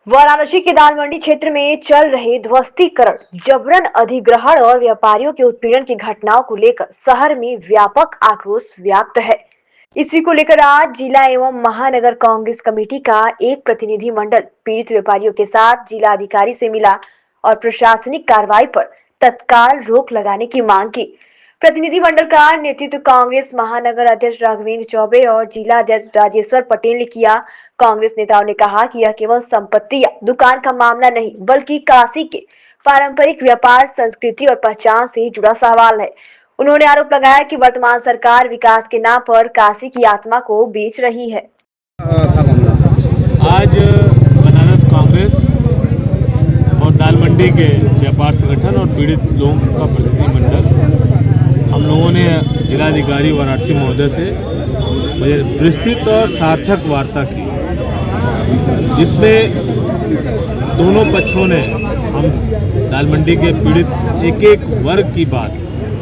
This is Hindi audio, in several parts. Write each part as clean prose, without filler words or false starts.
वाराणसी के दाल मंडी क्षेत्र में चल रहे ध्वस्तीकरण, जबरन अधिग्रहण और व्यापारियों के उत्पीड़न की घटनाओं को लेकर शहर में व्यापक आक्रोश व्याप्त है। इसी को लेकर आज जिला एवं महानगर कांग्रेस कमेटी का एक प्रतिनिधि मंडल पीड़ित व्यापारियों के साथ जिला अधिकारी से मिला और प्रशासनिक कार्रवाई पर तत्काल रोक लगाने की मांग की। प्रतिनिधिमंडल का नेतृत्व कांग्रेस महानगर अध्यक्ष राघवेंद्र चौबे और जिला अध्यक्ष राजेश्वर पटेल ने किया। कांग्रेस नेताओं ने कहा कि यह केवल संपत्ति या दुकान का मामला नहीं, बल्कि काशी के पारंपरिक व्यापार, संस्कृति और पहचान से जुड़ा सवाल है। उन्होंने आरोप लगाया कि वर्तमान सरकार विकास के नाम पर काशी की आत्मा को बेच रही है। आज बनारस कांग्रेस और दाल मंडी के व्यापार संगठन और पीड़ित लोगों का प्रतिनिधिमंडल हम लोगों ने जिलाधिकारी वाराणसी महोदय से मुझे विस्तृत और सार्थक वार्ता की, जिसमें दोनों पक्षों ने हम दाल मंडी के पीड़ित एक एक वर्ग की बात,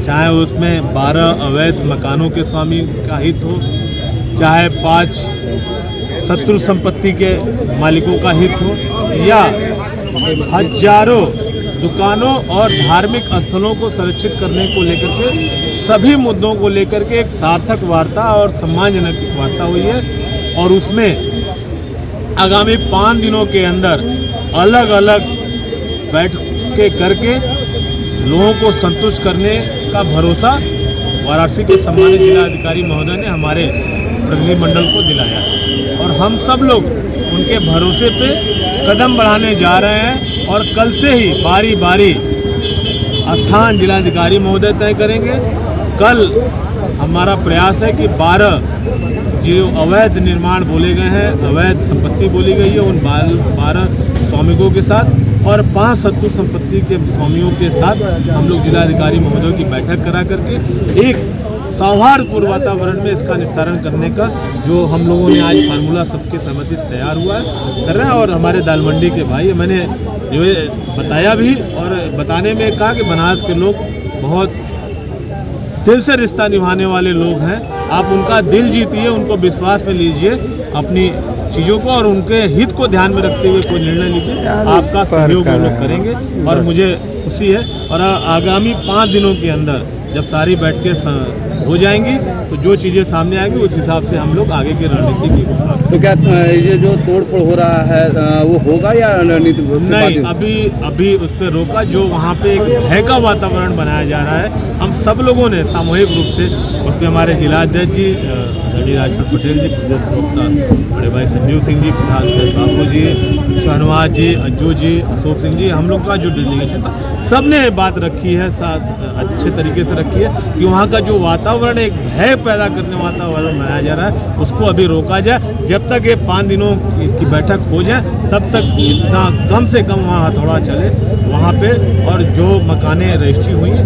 चाहे उसमें 12 अवैध मकानों के स्वामी का हित हो, चाहे 5 शत्रु संपत्ति के मालिकों का हित हो, या हजारों दुकानों और धार्मिक स्थलों को संरक्षित करने को लेकर के सभी मुद्दों को लेकर के एक सार्थक वार्ता और सम्मानजनक वार्ता हुई है। और उसमें आगामी 5 दिनों के अंदर अलग अलग बैठकें करके लोगों को संतुष्ट करने का भरोसा वाराणसी के सम्मानित जिलाधिकारी महोदय ने हमारे प्रतिनिधिमंडल को दिलाया और हम सब लोग उनके भरोसे पे कदम बढ़ाने जा रहे हैं। और कल से ही बारी बारी स्थान जिलाधिकारी महोदय तय करेंगे। कल हमारा प्रयास है कि 12 जो अवैध निर्माण बोले गए हैं, अवैध संपत्ति बोली गई है, उन 12 स्वामिकों के साथ और 5 शत्रु संपत्ति के स्वामियों के साथ हम लोग जिलाधिकारी महोदय की बैठक करा करके एक सौहार्दपूर्ण वातावरण में इसका निस्तारण करने का जो हम लोगों ने आज फार्मूला सबके सहमति से तैयार हुआ है कर रहे हैं। और हमारे दाल मंडी के भाई, मैंने जो बताया भी और बताने में कहा कि बनारस के लोग बहुत दिल से रिश्ता निभाने वाले लोग हैं। आप उनका दिल जीतिए, उनको विश्वास में लीजिए अपनी चीज़ों को और उनके हित को ध्यान में रखते हुए कोई निर्णय लीजिए। आपका सहयोग हम लोग करेंगे और मुझे खुशी है। और आगामी 5 दिनों के अंदर जब सारी बैठकें हो जाएंगी तो जो चीज़ें सामने आएंगी उस हिसाब से हम लोग आगे की रणनीति की घोषणा करेंगे। तो क्या ये जो तोड़फोड़ हो रहा है वो होगा या रणनीति? नहीं, अभी उस पर रोका। जो वहाँ पे एक भय का वातावरण बनाया जा रहा है, हम सब लोगों ने सामूहिक रूप से उस पर हमारे जिलाध्यक्ष जी राजेश्वर पटेल जी, प्रदेश प्रवक्ता बड़े भाई संजीव सिंह जी, फिलहाल बाबू जी, शहनवाज जी, अज्जू जी, अशोक सिंह जी, हम लोग का जो डेलीगेशन था सब ने बात रखी है, अच्छे तरीके से रखी है कि वहाँ का जो वातावरण एक भय पैदा करने वातावरण बनाया जा रहा है उसको अभी रोका जाए। जब तक ये 5 दिनों की बैठक हो जाए तब तक जितना कम से कम वहाँ हथौड़ा चले वहाँ पे, और जो मकानें रजिस्ट्री हुई हैं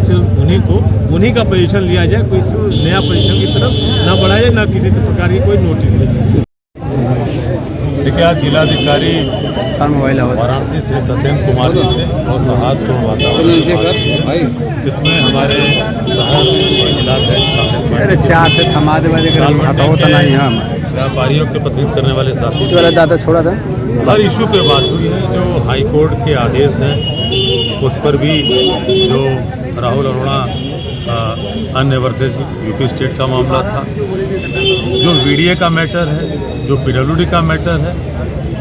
उन्हीं का पोजीशन लिया जाए, कोई नया पोजीशन की तरफ न बढ़ाया जाए, न किसी प्रकार की कोई नोटिस दी। देखिए, आज जिलाधिकारी वाराणसी से सत्येंद्र कुमार जी से और सौहार्दपूर्ण वातावरण, इसमें हमारे व्यापारियों के प्रतिनिधित्व करने वाले साथी छोड़ा था हर इशू पे बात हुई है। जो हाई कोर्ट के आदेश हैं उस पर भी, जो राहुल अरोड़ा अन्य वर्सेस यूपी स्टेट का मामला था, जो वीडीए का मैटर है, जो पीडब्ल्यूडी का मैटर है,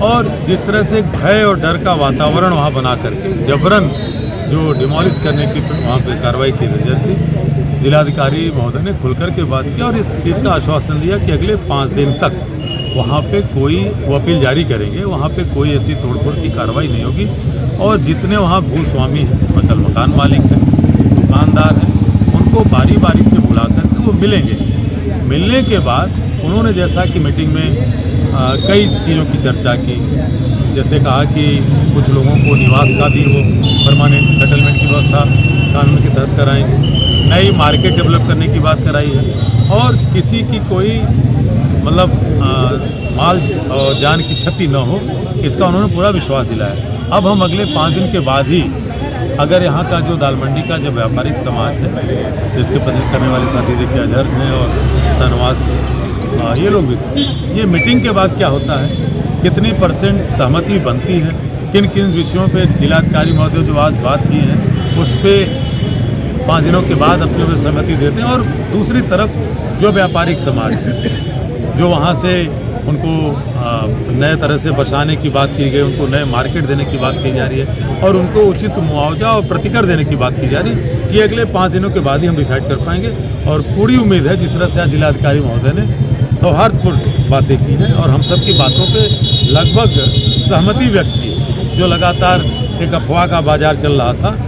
और जिस तरह से भय और डर का वातावरण वहाँ बना करके जबरन जो डिमोलिश करने की वहाँ पे कार्रवाई की जरूरत थी, जिलाधिकारी महोदय ने खुलकर के बात की और इस चीज़ का आश्वासन दिया कि अगले 5 दिन तक वहाँ पे कोई वो अपील जारी करेंगे, वहाँ पे कोई ऐसी तोड़फोड़ की कार्रवाई नहीं होगी। और जितने वहाँ भूस्वामी हैं, मतलब मकान मालिक हैं, दुकानदार हैं, उनको बारी बारी से बुला करके वो मिलेंगे। मिलने के बाद उन्होंने जैसा कि मीटिंग में कई चीज़ों की चर्चा की, जैसे कहा कि कुछ लोगों को निवास का भी वो परमानेंट सेटलमेंट की व्यवस्था कानून के तहत कराएंगे, नई मार्केट डेवलप करने की बात कराई है, और किसी की कोई मतलब माल और जान की क्षति न हो, इसका उन्होंने पूरा विश्वास दिलाया। अब हम अगले 5 दिन के बाद ही अगर यहाँ का जो दाल मंडी का जो व्यापारिक समाज है, जिसके प्रतिनिधित्व करने वाले साथी देखिए अजहर हैं और शहनवाज, ये लोग भी, ये मीटिंग के बाद क्या होता है कितनी परसेंट सहमति बनती है, किन किन विषयों पे जिलाधिकारी महोदय जो आज बात की है उस पर 5 दिनों के बाद अपने में सहमति देते हैं। और दूसरी तरफ जो व्यापारिक समाज है, जो वहाँ से उनको नए तरह से बसाने की बात की गई, उनको नए मार्केट देने की बात की जा रही है और उनको उचित मुआवजा और प्रतिकर देने की बात की जा रही है, ये अगले 5 दिनों के बाद ही हम डिसाइड कर पाएंगे। और पूरी उम्मीद है, जिस तरह से आज जिलाधिकारी महोदय ने सौहार्दपूर्ण बातें की हैं और हम सब की बातों पे लगभग सहमति व्यक्त की, जो लगातार एक अफवाह का बाजार चल रहा था।